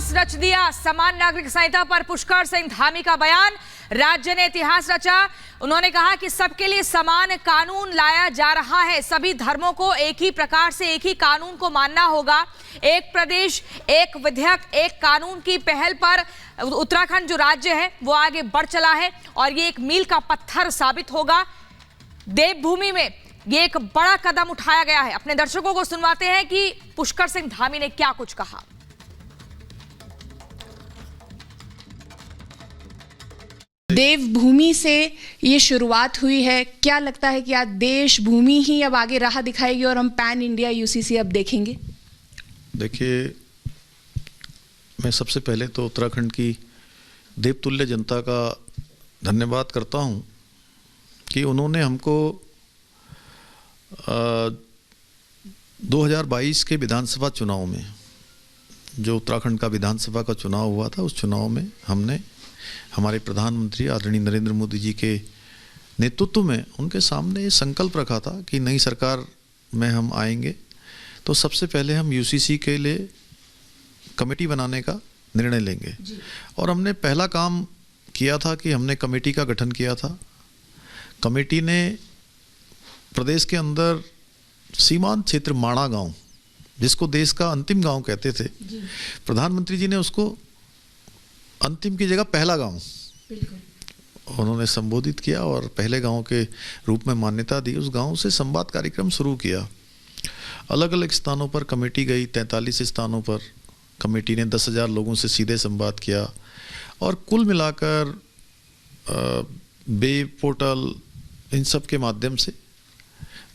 इतिहास रच दिया। समान नागरिक संहिता पर पुष्कर सिंह धामी का बयान, राज्य ने इतिहास रचा। उन्होंने कहा कि सबके लिए समान कानून लाया जा रहा है, सभी धर्मों को एक ही प्रकार से एक ही कानून को मानना होगा। एक प्रदेश एक विधेयक एक कानून की पहल पर उत्तराखंड जो राज्य है वो आगे बढ़ चला है और ये एक मील का पत्थर साबित होगा। देवभूमि में ये एक बड़ा कदम उठाया गया है। अपने दर्शकों को सुनवाते हैं कि पुष्कर सिंह धामी ने क्या कुछ कहा। देवभूमि से ये शुरुआत हुई है, क्या लगता है कि आज देश भूमि ही अब आगे राह दिखाएगी और हम पैन इंडिया यूसीसी अब देखेंगे? देखिए, मैं सबसे पहले तो उत्तराखंड की देवतुल्य जनता का धन्यवाद करता हूं कि उन्होंने हमको 2022 के विधानसभा चुनाव में, जो उत्तराखंड का विधानसभा का चुनाव हुआ था, उस चुनाव में हमने हमारे प्रधानमंत्री आदरणीय नरेंद्र मोदी जी के नेतृत्व में उनके सामने ये संकल्प रखा था कि नई सरकार में हम आएंगे तो सबसे पहले हम यूसीसी के लिए कमेटी बनाने का निर्णय लेंगे। और हमने पहला काम किया था कि हमने कमेटी का गठन किया था। कमेटी ने प्रदेश के अंदर सीमांत क्षेत्र माणा गांव, जिसको देश का अंतिम गांव कहते थे, प्रधानमंत्री जी ने उसको अंतिम की जगह पहला गांव उन्होंने संबोधित किया और पहले गांव के रूप में मान्यता दी। उस गांव से संवाद कार्यक्रम शुरू किया। अलग अलग स्थानों पर कमेटी गई, 43 स्थानों पर कमेटी ने 10,000 लोगों से सीधे संवाद किया और कुल मिलाकर वेब पोर्टल इन सब के माध्यम से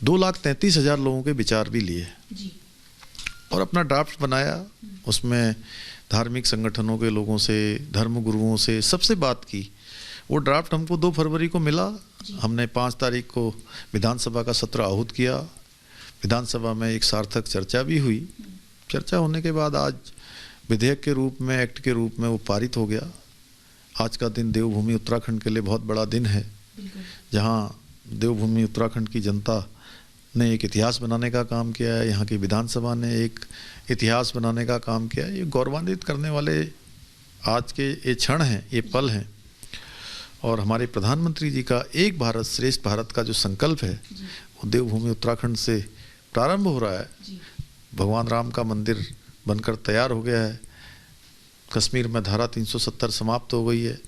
2,33,000 लोगों के विचार भी लिए और अपना ड्राफ्ट बनाया। उसमें धार्मिक संगठनों के लोगों से, धर्म गुरुओं से सबसे बात की। वो ड्राफ्ट हमको 2 फरवरी को मिला। हमने 5 तारीख को विधानसभा का सत्र आहूत किया। विधानसभा में एक सार्थक चर्चा भी हुई। चर्चा होने के बाद आज विधेयक के रूप में, एक्ट के रूप में वो पारित हो गया। आज का दिन देवभूमि उत्तराखंड के लिए बहुत बड़ा दिन है, जहाँ देवभूमि उत्तराखंड की जनता ने एक इतिहास बनाने का काम किया है। यहाँ की विधानसभा ने एक इतिहास बनाने का काम किया है। ये गौरवान्वित करने वाले आज के ये क्षण हैं, ये पल हैं। और हमारे प्रधानमंत्री जी का एक भारत श्रेष्ठ भारत का जो संकल्प है वो देवभूमि उत्तराखंड से प्रारंभ हो रहा है। भगवान राम का मंदिर बनकर तैयार हो गया है। कश्मीर में धारा 370 समाप्त हो गई है।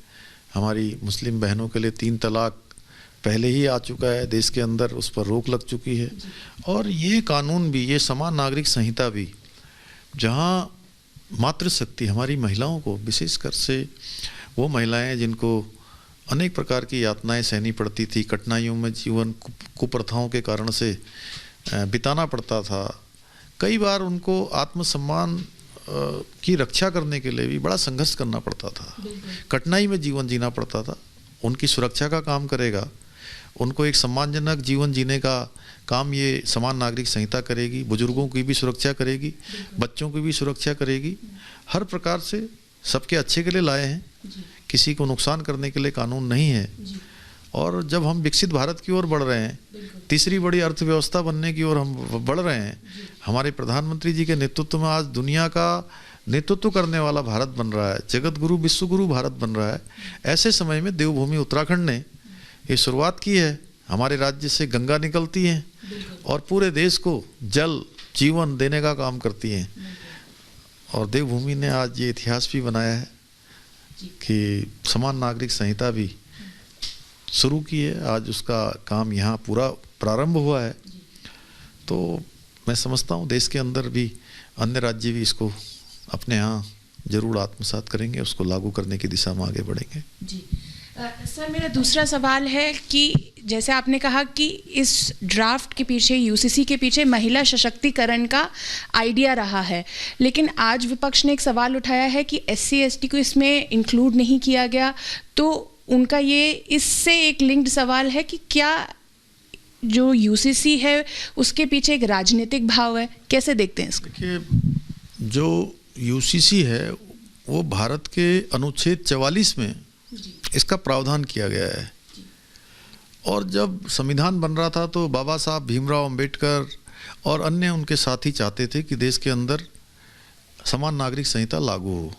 हमारी मुस्लिम बहनों के लिए 3 तलाक पहले ही आ चुका है देश के अंदर, उस पर रोक लग चुकी है। और ये कानून भी, ये समान नागरिक संहिता भी, जहाँ मातृशक्ति हमारी महिलाओं को, विशेषकर से वो महिलाएं जिनको अनेक प्रकार की यातनाएं सहनी पड़ती थी, कठिनाइयों में जीवन कुप्रथाओं के कारण से बिताना पड़ता था, कई बार उनको आत्मसम्मान की रक्षा करने के लिए भी बड़ा संघर्ष करना पड़ता था, कठिनाई में जीवन जीना पड़ता था। उनकी सुरक्षा का काम करेगा, उनको एक सम्मानजनक जीवन जीने का काम ये समान नागरिक संहिता करेगी। बुजुर्गों की भी सुरक्षा करेगी, बच्चों की भी सुरक्षा करेगी। हर प्रकार से सबके अच्छे के लिए लाए हैं, किसी को नुकसान करने के लिए कानून नहीं है। और जब हम विकसित भारत की ओर बढ़ रहे हैं, तीसरी बड़ी अर्थव्यवस्था बनने की ओर हम बढ़ रहे हैं, हमारे प्रधानमंत्री जी के नेतृत्व में आज दुनिया का नेतृत्व करने वाला भारत बन रहा है, जगत गुरु विश्व गुरु भारत बन रहा है। ऐसे समय में देवभूमि उत्तराखंड ने ये शुरुआत की है। हमारे राज्य से गंगा निकलती है और पूरे देश को जल जीवन देने का काम करती हैं। और देवभूमि ने आज ये इतिहास भी बनाया है कि समान नागरिक संहिता भी शुरू की है। आज उसका काम यहाँ पूरा प्रारंभ हुआ है। तो मैं समझता हूँ देश के अंदर भी अन्य राज्य भी इसको अपने यहाँ जरूर आत्मसात करेंगे, उसको लागू करने की दिशा में आगे बढ़ेंगे। जी सर, मेरा दूसरा सवाल है कि जैसे आपने कहा कि इस ड्राफ्ट के पीछे, यूसीसी के पीछे महिला सशक्तिकरण का आइडिया रहा है, लेकिन आज विपक्ष ने एक सवाल उठाया है कि SC ST को इसमें इंक्लूड नहीं किया गया। तो उनका ये इससे एक लिंक्ड सवाल है कि क्या जो यूसीसी है उसके पीछे एक राजनीतिक भाव है, कैसे देखते हैं इसको? देखिए, जो यूसीसी है वो भारत के अनुच्छेद 44 में इसका प्रावधान किया गया है। और जब संविधान बन रहा था तो बाबा साहब भीमराव अंबेडकर और अन्य उनके साथी चाहते थे कि देश के अंदर समान नागरिक संहिता लागू हो।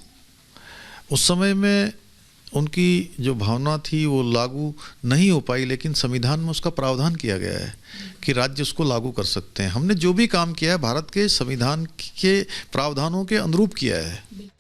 उस समय में उनकी जो भावना थी वो लागू नहीं हो पाई, लेकिन संविधान में उसका प्रावधान किया गया है कि राज्य उसको लागू कर सकते हैं। हमने जो भी काम किया है भारत के संविधान के प्रावधानों के अनुरूप किया है।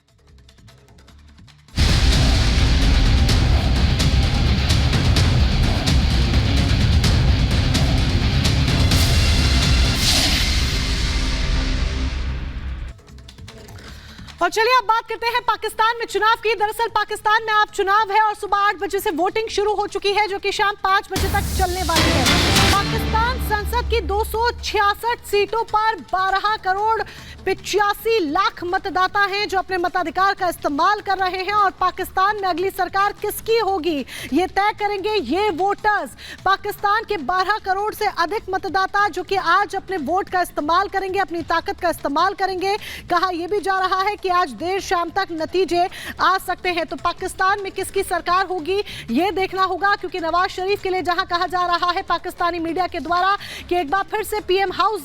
और चलिए अब बात करते हैं पाकिस्तान में चुनाव की। दरअसल पाकिस्तान में अब चुनाव है और सुबह 8 बजे से वोटिंग शुरू हो चुकी है, जो कि शाम 5 बजे तक चलने वाली है। पाकिस्तान संसद की 266 सीटों पर 12 करोड़ 85 लाख मतदाता हैं जो अपने मताधिकार का इस्तेमाल कर रहे हैं। और पाकिस्तान में अगली सरकार किसकी होगी ये तय करेंगे ये वोटर्स। पाकिस्तान के 12 करोड़ से अधिक मतदाता जो कि आज अपने वोट का इस्तेमाल करेंगे, अपनी ताकत का इस्तेमाल करेंगे। कहा यह भी जा रहा है कि आज देर शाम तक नतीजे आ सकते हैं। तो पाकिस्तान में किसकी सरकार होगी ये देखना होगा, क्योंकि नवाज शरीफ के लिए जहां कहा जा रहा है पाकिस्तानी मीडिया के द्वारा कि एक बार फिर से पीएम हाउस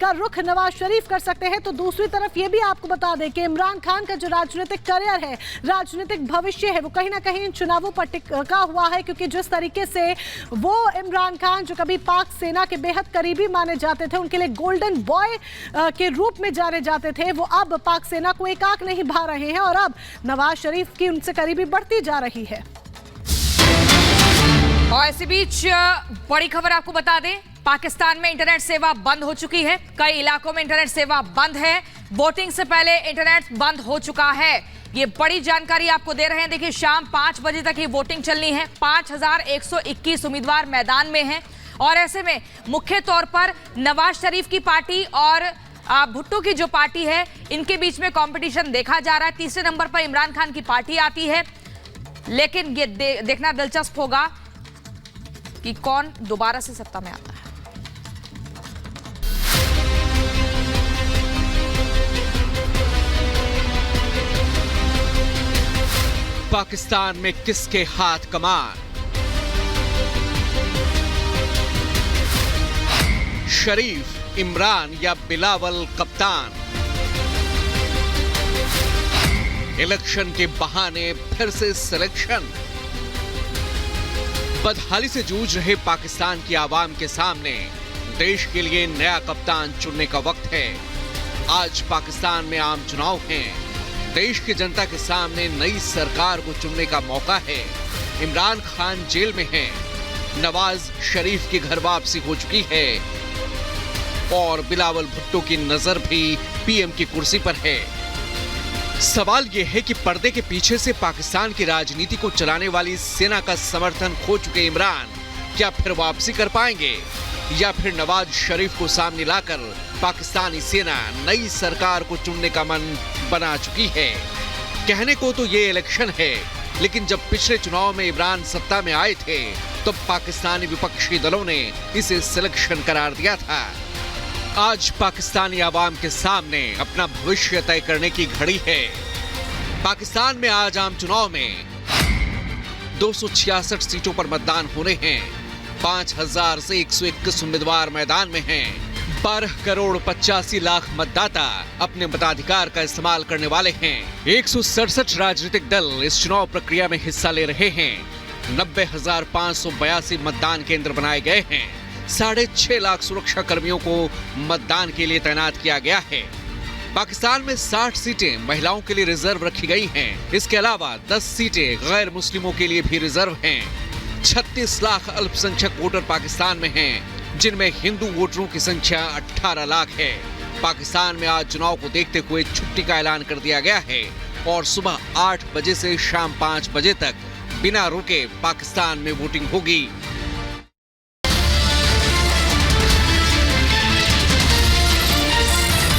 का रुख नवाज शरीफ कर सकते हैं, तो दूसरी तरफ ये भी आपको बता दें कि इमरान खान का जो राजनीतिक करियर है, राजनीतिक भविष्य है, वो कहीं ना कहीं इन चुनावों पर टिका हुआ है। क्योंकि जिस तरीके से वो इमरान खान जो कभी पाक सेना के बेहद करीबी माने जाते थे, उनके लिए गोल्डन बॉय के रूप में जाने जाते थे, वो अब पाक सेना को एक आंख नहीं भा रहे हैं और अब नवाज शरीफ की उनसे करीबी बढ़ती जा रही है। और इसी बीच बड़ी खबर आपको बता दें, पाकिस्तान में इंटरनेट सेवा बंद हो चुकी है। कई इलाकों में इंटरनेट सेवा बंद है। वोटिंग से पहले इंटरनेट बंद हो चुका है। ये बड़ी जानकारी आपको दे रहे हैं। देखिए, शाम 5 बजे तक ये वोटिंग चलनी है। 5121 उम्मीदवार मैदान में हैं और ऐसे में मुख्य तौर पर नवाज शरीफ की पार्टी और भुट्टो की जो पार्टी है, इनके बीच में कंपटीशन देखा जा रहा है। तीसरे नंबर पर इमरान खान की पार्टी आती है, लेकिन ये देखना दिलचस्प होगा कि कौन दोबारा से सत्ता में आता है। पाकिस्तान में किसके हाथ कमान? शरीफ, इमरान या बिलावल कप्तान? इलेक्शन के बहाने फिर से सिलेक्शन। बदहाली से जूझ रहे पाकिस्तान की आवाम के सामने देश के लिए नया कप्तान चुनने का वक्त है। आज पाकिस्तान में आम चुनाव हैं। देश की जनता के सामने नई सरकार को चुनने का मौका है। इमरान खान जेल में हैं, नवाज शरीफ की घर वापसी हो चुकी है और बिलावल भुट्टो की नजर भी पीएम की कुर्सी पर है। सवाल यह है कि पर्दे के पीछे से पाकिस्तान की राजनीति को चलाने वाली सेना का समर्थन खो चुके इमरान क्या फिर वापसी कर पाएंगे, या फिर नवाज शरीफ को सामने लाकर पाकिस्तानी सेना नई सरकार को चुनने का मन बना चुकी है। कहने को तो ये इलेक्शन है, लेकिन जब पिछले चुनाव में इमरान सत्ता में आए थे तो पाकिस्तानी विपक्षी दलों ने इसे सिलेक्शन करार दिया था। आज पाकिस्तानी आवाम के सामने अपना भविष्य तय करने की घड़ी है। पाकिस्तान में आज आम चुनाव में 266 सीटों पर मतदान होने हैं। 5000 से 121 उम्मीदवार मैदान में हैं। 12 करोड़ 85 लाख मतदाता अपने मताधिकार का इस्तेमाल करने वाले हैं। 167 राजनीतिक दल इस चुनाव प्रक्रिया में हिस्सा ले रहे हैं। 90,582 मतदान केंद्र बनाए गए हैं। 6.5 लाख सुरक्षा कर्मियों को मतदान के लिए तैनात किया गया है। पाकिस्तान में 60 सीटें महिलाओं के लिए रिजर्व रखी गई हैं। इसके अलावा 10 सीटें गैर मुस्लिमों के लिए भी रिजर्व हैं। 36 लाख अल्पसंख्यक वोटर पाकिस्तान में हैं, जिनमें हिंदू वोटरों की संख्या 18 लाख है। पाकिस्तान में आज चुनाव को देखते हुए छुट्टी का ऐलान कर दिया गया है और सुबह 8 बजे से शाम 5 बजे तक बिना रुके पाकिस्तान में वोटिंग होगी।